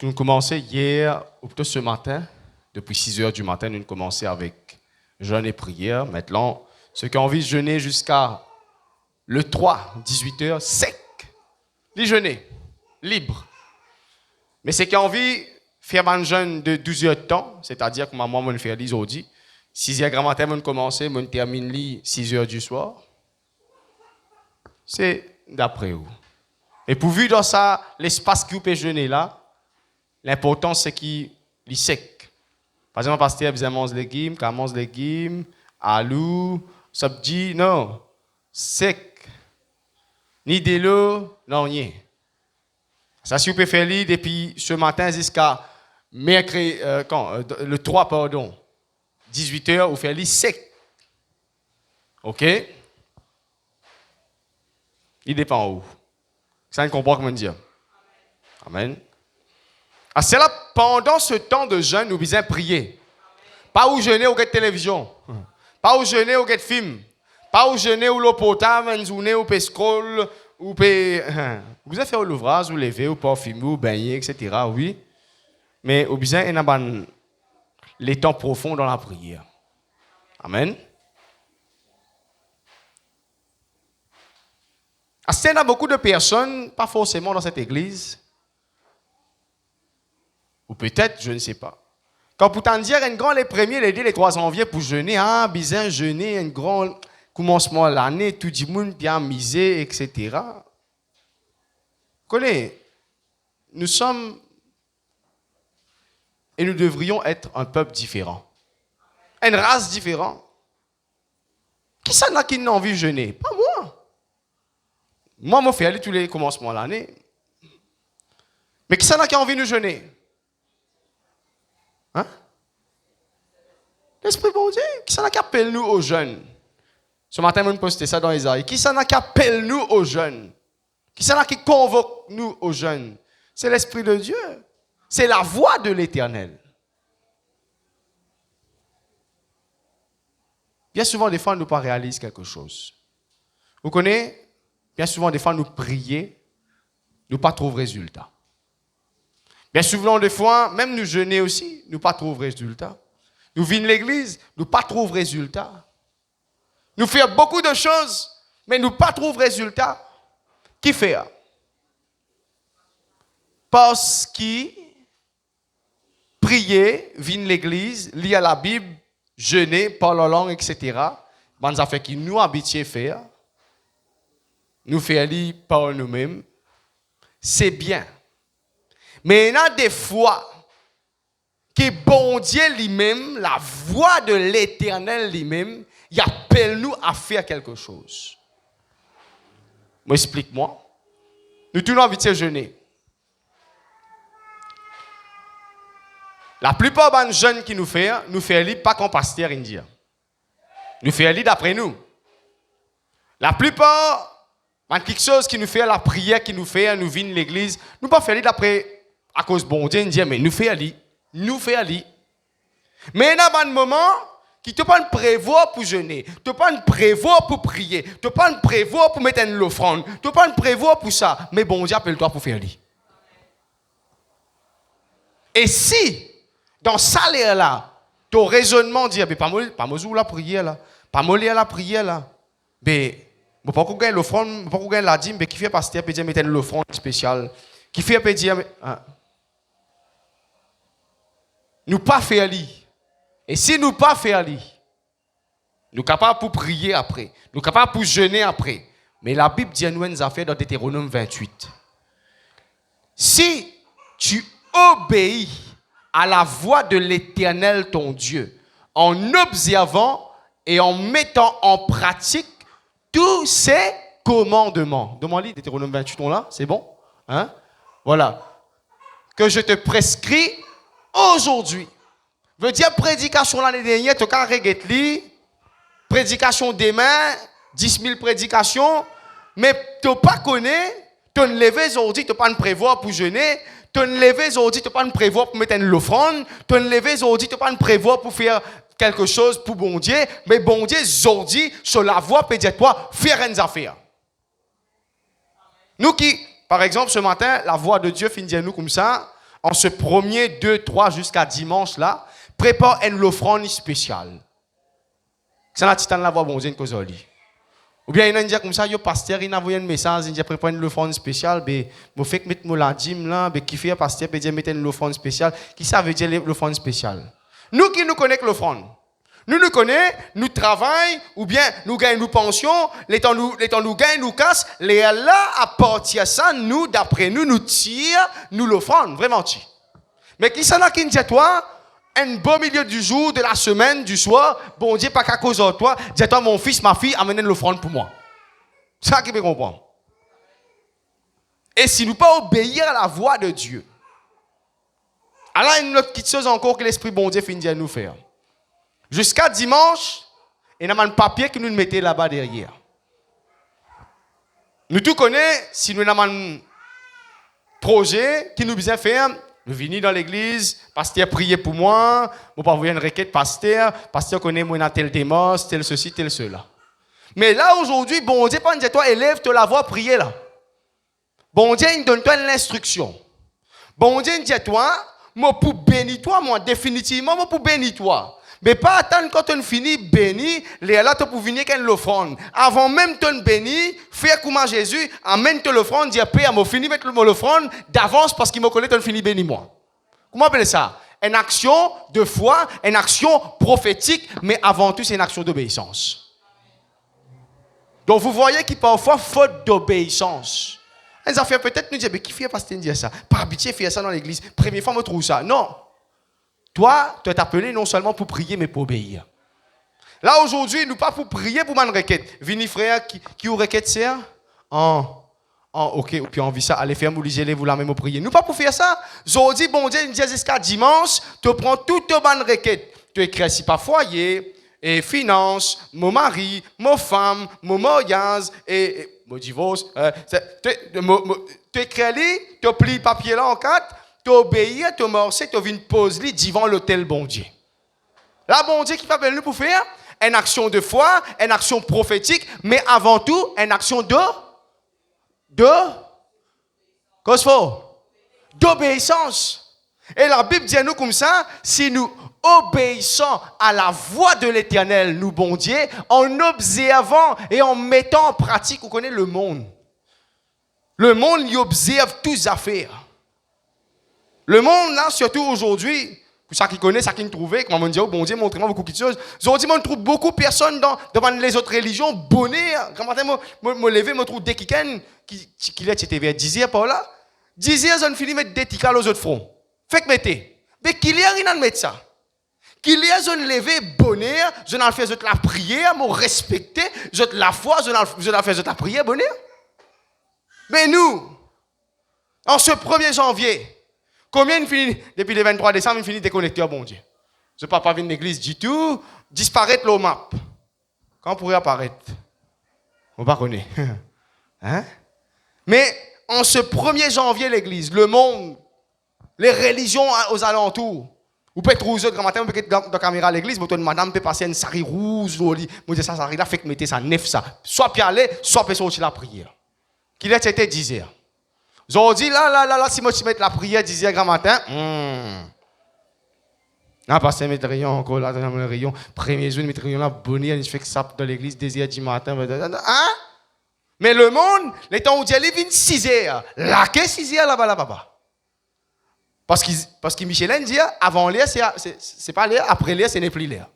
nous commençons hier, ou plutôt ce matin, depuis 6 heures du matin, nous commençons avec jeûne et prière. Maintenant, ceux qui ont envie de jeûner jusqu'à Le 3, 18h, sec. Déjeuner, libre. Mais c'est qu'on envie de faire un jeûne de 12 heures de temps, c'est-à-dire que maman m'a fait aujourd'hui. 6 heures grand matin, on commence, on termine 6 heures du soir. C'est d'après vous. Et pourvu dans ça, l'espace que vous pouvez jeûner là, l'important c'est qu'il est sec. Par exemple, pasteur a besoin de manger des légumes, quand mange des légumes, alou, sabji, non, sec. Ni de l'eau, non, rien. Ça, si vous pouvez faire lire depuis ce matin jusqu'à mercredi, le 3, pardon, 18h, vous faites lire sec. OK? Il dépend où. Ça ne comprend comment dire. Amen. Ah, c'est là, pendant ce temps de jeûne, nous devons prier. Pas où jeûner ou regarder télévision. Pas où jeûner ou regarder film. Pas où jeûner ou l'eau potable, une journée ou scroll, ou vous avez fait l'ouvrage, ou lever, ou parfumer, ou baigner, etc. Oui. Mais au besoin, il y a les temps profonds dans la prière. Amen. Il y a beaucoup de personnes, pas forcément dans cette église, ou peut-être, je ne sais pas. Quand pour t'en dire, un grand les premiers, les 2, les 3 janvier pour jeûner, bizarre jeûner, un grand commencement de l'année, tout le monde bien misé, etc. Vous connaissez, nous sommes et nous devrions être un peuple différent, une race différente. Qui ça n'a qui n'a envie de jeûner? Pas moi. Moi, je fais aller tous les commencements de l'année. Mais qui ça n'a qui a envie de jeûner? Hein? L'Esprit bon Dieu, qui ça n'a qui appelle nous aux jeunes? Ce matin, je postais ça dans Isaïe. Qui ça n'a qui appelle nous aux jeunes? Qui ça n'a qui convoque nous aux jeunes? C'est l'Esprit de Dieu. C'est la voix de l'Éternel. Bien souvent, des fois, nous ne pas réaliser quelque chose. Vous connaissez? Bien souvent, des fois, nous prier, nous pas trouver résultat. Bien souvent, des fois, même nous jeûner aussi, nous pas trouver résultat. Nous venons l'église, nous pas trouver résultat. Nous faisons beaucoup de choses, mais nous pas trouver résultat. Qui fait? Parce que prier, venir l'église, lire la Bible, jeûner, parler en langue, etc. Bon, ça fait que nous habitués à faire. Nous faisons par nous-mêmes. C'est bien. Mais il y a des fois que bon Dieu lui-même, la voix de l'Éternel lui-même, il appelle nous à faire quelque chose. Moi, explique-moi. Nous tous envie de jeûner. La plupart des jeunes qui nous fait pas comme pasteur indien. Nous fait d'après nous. La plupart, quelque chose qui nous fait la prière, qui nous fait, nous vient l'église, nous pas faire d'après à cause bon Dieu indien, mais nous fait aller. Mais il y a un moment qui te pas prévoir pour jeûner, te pas prévoir pour prier, te pas prévoir pour mettre une offrande, te pas prévoir pour ça, mais bon Dieu appelle-toi pour faire aller. Et si dans ça là, ton raisonnement dit pas moi la prière là, pas moi la prière là, mais pas qu'on gagne l'offrande, pas qu'on gagne la dîme, mais qui fait pasteur peut dire mettre une offrande spéciale, qui fait peut dire nous pas faire li. Et si nous pas faire li, nous capables pour prier après, nous capables pour jeûner après. Mais la Bible dit à nous une affaire dans Deutéronome 28. Si tu obéis à la voix de l'Éternel ton Dieu, en observant et en mettant en pratique tous ses commandements. Demande-lui, Deutéronome 28, on là, c'est bon? Hein? Voilà. Que je te prescris aujourd'hui. Veut dire prédication l'année dernière, tu as regardé prédication demain, 10 000 prédications, mais tu n'as pas connu, tu ne levé aujourd'hui, tu n'as pas de prévoir pour jeûner, tu ne levé aujourd'hui, tu n'as pas de prévoir pour mettre une offrande, tu ne levé aujourd'hui, tu n'as pas de prévoir pour faire quelque chose pour bon Dieu, mais bon Dieu aujourd'hui, sur la voie, peut dire toi, faire une affaire. Nous qui, par exemple, ce matin, la voix de Dieu finit nous comme ça, en ce premier 2, 3 jusqu'à dimanche là, prépare une offrande spéciale. C'est la titane la voix bon Dieu une cause. Ou bien, il y a un comme ça, yo pasteur, il a envoyé un message, il a préparé une offrande spéciale, ben, moi fait mettre mon la dîme là, ben, qui fait pasteur, ben, dire mettre une offrande spéciale. Qui ça veut dire l'offrande spéciale? Nous qui nous connaissons l'offrande. Nous connaissons, nous travaillons, ou bien nous gagnons nos pensions, les temps nous gagnons, nous cassent, les là, à partir de ça, nous, d'après nous, nous tirons, nous l'offrande, vraiment tirons. Mais qui ça n'a qu'une dit toi? Un beau milieu du jour, de la semaine, du soir, bon Dieu, pas qu'à cause de toi, dis-toi, mon fils, ma fille, amenez l'offrande pour moi. C'est ça qui me comprend. Et si nous pas obéir à la voix de Dieu, alors il y a une autre petite chose encore que l'Esprit bon Dieu finit de nous faire. Jusqu'à dimanche, il y a un papier que nous mettons là-bas derrière. Nous tous connaissons, si nous avons un projet qui nous besoin faire, nous venons dans l'église, pasteur priez pour moi, je pas envoyer une requête pasteur connaît moi dans tel démos, tel ceci, tel cela. Mais là aujourd'hui, bon Dieu pas dire toi élève te la voix prier là. Bon Dieu il donne toi l'instruction. Bon Dieu il dit toi, moi pour bénir toi, moi définitivement moi pour bénir toi. Mais pas attendre quand on finit béni, les là tu pour venir qu'elle l'offrande. Avant même ton béni, faire comme Jésus, amène te l'offrande, dire paix, moi fini mettre l'offrande d'avance parce qu'il me connaît ton fini béni moi. Comment appelle ça? Une action de foi, une action prophétique, mais avant tout c'est une action d'obéissance. Donc vous voyez qu'il parfois faute d'obéissance. Les affaires peut-être nous disent mais qui fait pasteur dire ça? Pas habitué faire ça dans l'église. Première fois me trouve ça. Non. Toi, tu es appelé non seulement pour prier, mais pour obéir. Là, aujourd'hui, nous pas pour prier pour une requête. Vini frère, qui ou requête c'est? Ok, puis on vit ça. Allez faire mouliser vous la même prier. Nous pas pour faire ça. Aujourd'hui, bon Dieu, il dit jusqu'à dimanche, tu prends toutes tes bonnes requêtes. Tu écris si pas foyer, et finance, mon mari, mon femme, mon mariage, et mon divorce. Tu écris, tu plies le papier là en quatre. Tu obéis, tu morces, tu viens poser devant l'autel bon Dieu. Là, bon Dieu qui t'appelle nous pour faire une action de foi, une action prophétique, mais avant tout, une action d'obéissance. Et la Bible dit à nous comme ça, si nous obéissons à la voix de l'Éternel, nous, bon Dieu, en observant et en mettant en pratique, vous connaissez le monde. Le monde, il observe toutes les affaires. Le monde, là, surtout aujourd'hui, pour ceux qui connaissent, ceux qui nous trouvent, comme on dit, oh, bon Dieu, montrez-moi beaucoup de choses. Aujourd'hui, on trouve beaucoup de personnes devant les autres religions, bonheur. Quand je lever, je trouve des qui étaient vers 10 heures par là. 10 heures, on finit de mettre des ticals aux autres fronts. Fait que mettez. Mais qui y a rien à mettre ça? Qui y a on lever bonheur, je n'en fais la prière, me respecter, je la foi, je n'en fais la prière, bonheur. Mais nous, en ce 1er janvier, combien finit, depuis le 23 décembre, il finit déconnecté, bon Dieu. Je ne peux pas venir de l'église du tout, disparaître le map. Quand on pourrait apparaître? On ne va pas connaître. Hein? Mais en ce 1er janvier, l'église, le monde, les religions aux alentours, vous pouvez trouver autres, grand matin, vous pouvez être dans la caméra à l'église, vous pouvez madame peut passer une sari rouge, vous dites ça, sari là, fait que mettez ça, neuf ça. Soit puis aller, soit peut sortir la prière. Qu'il a été 10 heures. Aujourd'hui, là, si moi tu mets la prière 10 heures grand matin, ah, parce que mes rayons encore là, dans le rayon, premier jour, mes rayons là, bonheur, je fais que ça dans l'église 2 heures du matin. Hein? Mais le monde, les temps où Dieu vient 6 heures, là, qu'est 6 heures là-bas? Parce que Michelin dit, avant l'air, c'est pas l'air, après l'air, ce n'est plus l'air.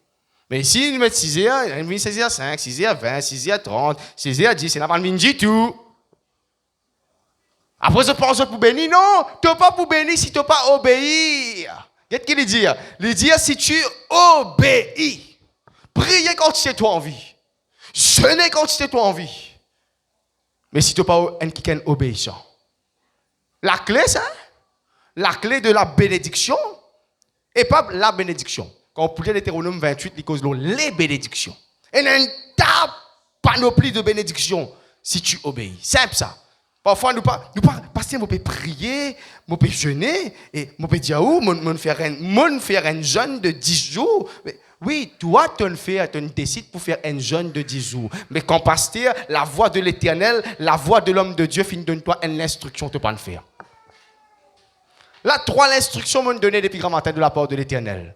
Mais ici, nous mettons 6 heures, il vient 6 heures 5, 6 heures 20, 6 heures 30, 6 heures 10, c'est n'a pas le du tout. Après, je pense pour bénir. Non, tu n'es pas pour bénir si tu n'as pas obéir. Qu'est-ce qu'il dit? Il dit, si tu obéis, priez quand tu es toi en vie. Jeûnez quand tu es toi en vie. Mais si tu n'as pas un obéissant. La clé, ça, la clé de la bénédiction, et pas la bénédiction. Quand on prie l'Hétéronome 28, il cause les bénédictions. Et il y a une panoplie de bénédictions si tu obéis. Simple ça. Parfois, nous pas, pasteur, on peut prier, on peut jeûner, et on peut dire, on faire un jeûne de 10 jours. Mais, oui, toi, tu décides pour faire un jeûne de 10 jours. Mais quand pasteur, la voix de l'Éternel, la voix de l'homme de Dieu, donne-toi une instruction, tu ne peux pas le faire. Là, 3 instructions m'ont donné depuis grand matin de la part de l'Éternel.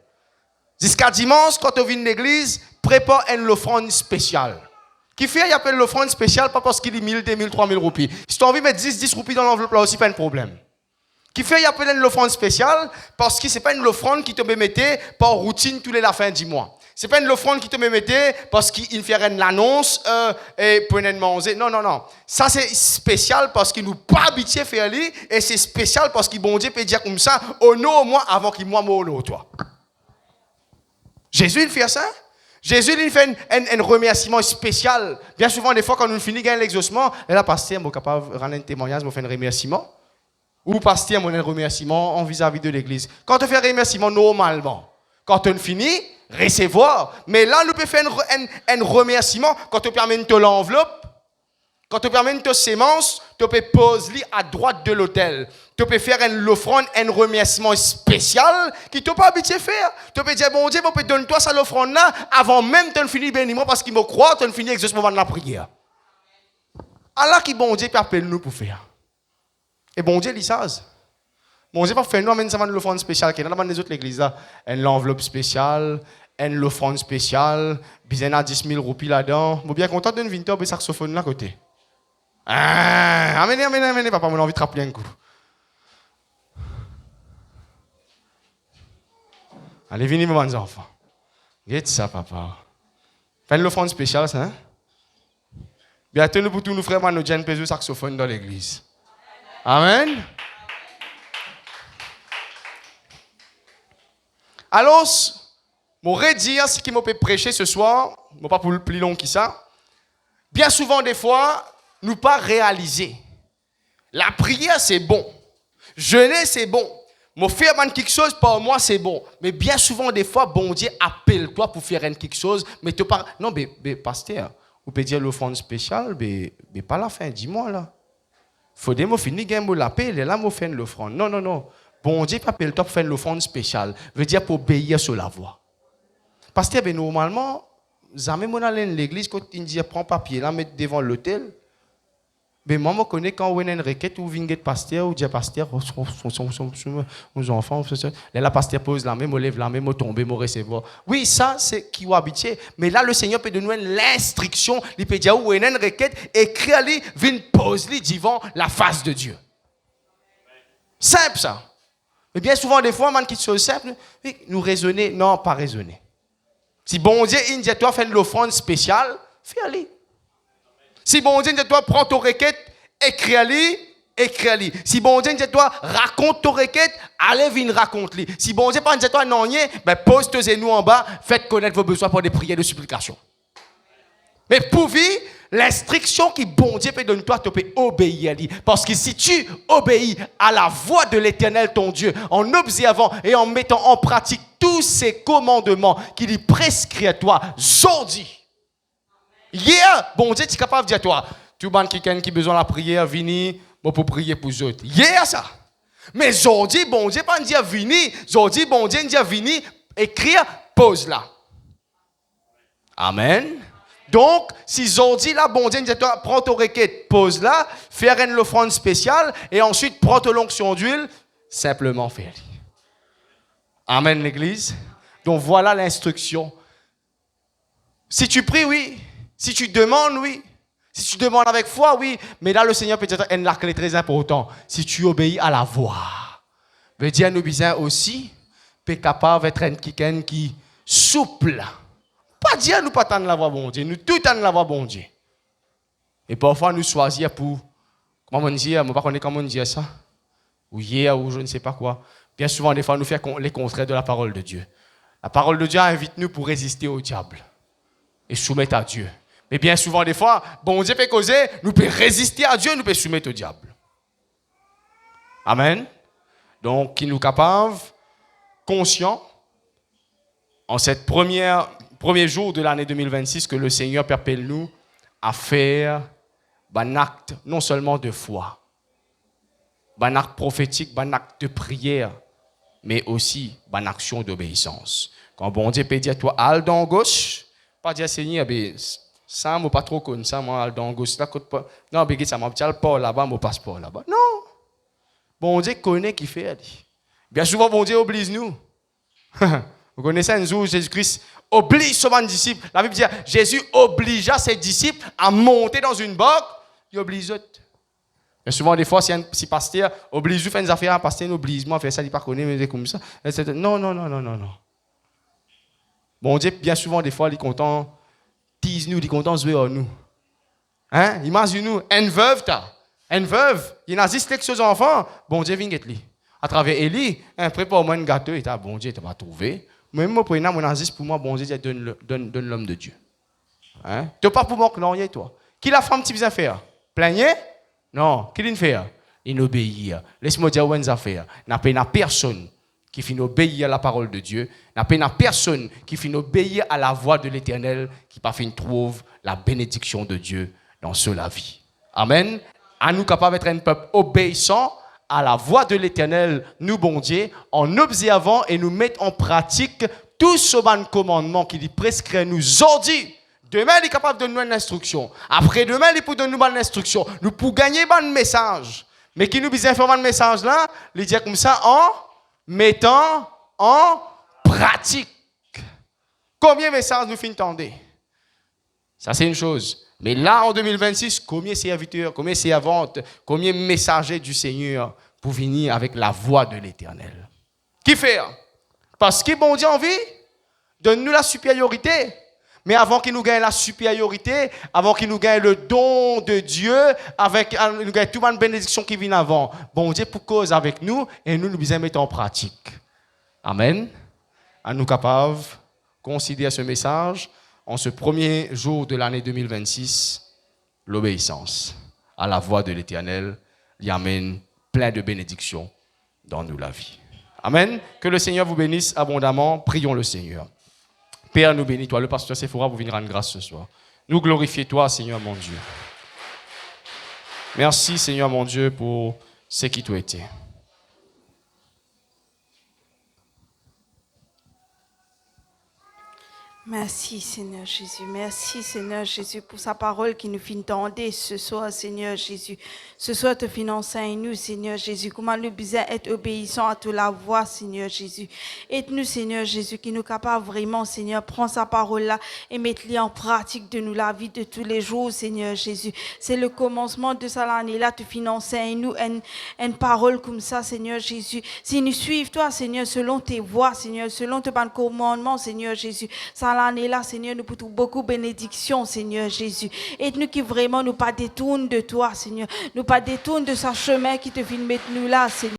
Jusqu'à dimanche, quand tu viens de l'église, prépare une offrande spéciale. Qui fait, il appelle l'offrande spéciale, pas parce qu'il est 1000, 2000, 3000 roupies. Si tu as envie de mettre 10 roupies dans l'enveloppe, là aussi, pas de problème. Qui fait, il appelle l'offrande spéciale, parce que ce n'est pas une offrande qui te mettait par routine tous les la fin du mois. Ce n'est pas une offrande qui te mettait parce qu'il fait une annonce et pour manger. Non, non, non. Ça, c'est spécial parce qu'il nous pas habitué à faire lui, et c'est spécial parce qu'il bon Dieu peut dire comme ça, au nom au moins avant qu'il moi au toi. Jésus, il fait ça. Jésus, il fait un remerciement spécial. Bien souvent, des fois, quand nous finissons l'exaucement, et là, pasteur, je suis capable de rendre un témoignage, je fais un remerciement. Ou pasteur, je fais un remerciement en vis-à-vis de l'église. Quand on fait un remerciement normalement, quand on finit, recevoir. Mais là, nous pouvons faire un remerciement quand on permet de l'enveloppe, quand on permet de sémence, tu peux poser à droite de l'autel. Tu peux faire l'offrande, un remerciement spécial qui tu pas habitué à faire. Tu peux dire, bon Dieu, je peux donner toi ça l'offrande là avant même de finir béniment parce qu'il me croit, tu finis exactement la prière. Allah qui bon Dieu peut appeler nous pour faire. Et bon Dieu, il ça. Bon Dieu va faire nous amène ça une l'offrande spéciale qui est dans les autres églises là, l'enveloppe spéciale, l'offrande spéciale, bizarre à 10 000 roupies là-dedans. Je suis bien content de venir au saxophone là côté. Amenez, papa, on a envie de rappeler un coup. Allez, venez, mes enfants. Regarde ça, papa. Faites l'offrande spéciale, ça, hein? Bientôt, nous pouvons nous faire un autre saxophone dans l'église. Amen. Alors, je vais dire ce qui m'a prêché ce soir, pas pour le plus long que ça. Bien souvent, des fois, nous pas réaliser. La prière, c'est bon. Jeûner, c'est bon. Me faire quelque chose, par moi, c'est bon. Mais bien souvent, des fois, bon Dieu appelle toi pour faire quelque chose, mais tu pas. Non, mais pasteur, vous pouvez dire l'offrande spéciale, mais pas la fin, dis-moi là. Faut que je finisse l'appel et là, je fais l'offrande. Non, non, non. Bon Dieu appelle toi pour faire l'offrande spéciale. Veut dire pour obéir sur la voie. Pasteur, normalement, jamais mon aller à l'église, quand il dit prends papier là, mettre devant l'autel. Mais moi, je connais quand on a une requête ou une pasteur ou dit pasteur, nos enfants, la pasteur pose la main, me lève la main, me tombe, me recevoir. Oui, ça, c'est qui est habitué. Mais là, le Seigneur peut donner l'instruction, il peut dire où il y a une requête, écrit-lui, vient poser devant la face de Dieu. Simple, ça. Mais bien souvent, des fois, man, qui sont simples, nous raisonner, non, pas raisonner. Si bon Dieu, il dit toi, fais l'offrande spéciale, fais-le. Si bon Dieu dit toi, prends ton requête, écris-le. Si bon Dieu dit toi, raconte ton requête, allez, viens, raconte-le. Si bon Dieu dit toi, non, ben, pose tes genoux en bas, faites connaître vos besoins pour des prières de supplication. Mais pour vivre, l'instruction qui bon Dieu peut donner toi, tu peux obéir à lui. Parce que si tu obéis à la voix de l'Éternel, ton Dieu, en observant et en mettant en pratique tous ces commandements qu'il lui prescrit à toi, aujourd'hui, hier, bon Dieu, tu es capable de dire à toi, tu as quelqu'un qui a besoin de la prière, vini, pour prier pour les autres. Hier, ça. Mais aujourd'hui, bon Dieu, pas dire vini, aujourd'hui, bon Dieu, dire vini, écrire, pose là. Amen. Donc, si aujourd'hui, là, bon Dieu, dit à toi, prends ton requête, pose là, faire une offrande spéciale, et ensuite, prends ton onction d'huile, simplement faire. Amen, l'église. Donc, voilà l'instruction. Si tu pries, oui. Si tu demandes, oui. Si tu demandes avec foi, oui. Mais là, le Seigneur peut dire une clé très importante. Si tu obéis à la voix. Veut dire, nous besoin aussi, peut capable d'être quelqu'un qui souple. Pas dire nous pas tendre la voix bon Dieu. Nous tout tendre la voix bon Dieu. Et parfois, nous choisir pour, comment on dit, je ne sais pas comment on dit ça. Ou hier, ou je ne sais pas quoi. Bien souvent, des fois, nous faisons les contraires de la parole de Dieu. La parole de Dieu invite nous pour résister au diable. Et soumettre à Dieu. Mais bien souvent, des fois, bon Dieu peut causer, nous pouvons résister à Dieu, nous pouvons soumettre au diable. Amen. Donc, qui nous capable, conscient, en cette premier jour de l'année 2026, que le Seigneur appelle nous à faire un acte non seulement de foi, un acte prophétique, un acte de prière, mais aussi une action d'obéissance. Quand bon Dieu peut dire à toi, al dans gauche, pas dire Seigneur, ça ne pas trop comme ça, moi, al dans gauche, là, non, ça m'a dit, pas là-bas, mon passeport là-bas. Non! Bon Dieu connaît qui fait. Bien souvent, bon Dieu oblige nous. Vous connaissez un jour, Jésus-Christ oblige son disciple. La Bible dit, Jésus obligea ses disciples à monter dans une barque. Il oblige eux. Mais souvent, des fois, si pasteur oblige de faire des affaires, pasteur oblige moi à faire ça, il ne pas connaître, mais c'est comme ça. Non. Bon Dieu, bien souvent, des fois, il est content, tease nous, il est content de jouer en nous. Hein? Imagine-nous, une veuve, il n'a juste ses enfants, bon Dieu vient lui. À travers Élie, prépare-moi un gâteau, et bon Dieu, tu vas trouver. Même moi, pour moi, bon Dieu, donne l'homme de Dieu. Hein? Tu n'as pas pour moi que non, toi. Qui la femme, tu besoin faire? Plaigner? Non. Qui fait? Il obéit. Laisse-moi dire où est affaire. N'a pas personne qui finit obéir à la parole de Dieu. N'a pas personne qui finit obéir à la voix de l'Éternel, qui pas fin trouve la bénédiction de Dieu dans la vie. Amen. À nous capables d'être un peuple obéissant à la voix de l'Éternel, nous, bon Dieu, en observant et nous mettre en pratique tout ce commandement qui dit prescrit nous aujourd'hui. Demain, il est capable de donner une instruction. Après-demain, il peut donner une instruction. Nous pouvons gagner un message. Mais qui nous dit faire un message là, il dit comme ça en mettant en pratique. Combien de messages nous finissons? Ça, c'est une chose. Mais là, en 2026, combien de serviteurs, combien de servantes, combien de messagers du Seigneur pour venir avec la voix de l'Éternel? Qui fait? Parce que bon Dieu envie, donne-nous la supériorité. Mais avant qu'il nous gagne la supériorité, avant qu'il nous gagne le don de Dieu, avec nous gagne toute une bénédiction qui vient avant, bon Dieu pour cause avec nous et nous devons mettre en pratique. Amen. À nous capables de considérer ce message en ce premier jour de l'année 2026, l'obéissance à la voix de l'Éternel y amène plein de bénédictions dans nous la vie. Amen. Que le Seigneur vous bénisse abondamment. Prions le Seigneur. Père, nous bénis, toi, le pasteur Sephora, vous venir rendre grâce ce soir. Nous glorifions toi, Seigneur mon Dieu. Merci, Seigneur mon Dieu, pour ce qui t'a été. Merci Seigneur Jésus, merci Seigneur Jésus pour sa parole qui nous fait entendre ce soir Seigneur Jésus. Ce soir te fait enseigner nous Seigneur Jésus, comment nous besoin être obéissants à toute la voix Seigneur Jésus. Aide-nous Seigneur Jésus qui nous capable vraiment Seigneur, prends sa parole là et mette-la en pratique de nous la vie de tous les jours Seigneur Jésus. C'est le commencement de cette année là, te fait enseigner nous une parole comme ça Seigneur Jésus. Si nous suivons toi Seigneur selon tes voies Seigneur, selon tes commandements Seigneur Jésus. Ça l'année là, Seigneur, nous pouvons beaucoup de bénédictions, Seigneur Jésus. Aide-nous qui vraiment nous pas détourne de toi, Seigneur. Nous pas détourne de ce chemin qui te fait mettre nous là, Seigneur.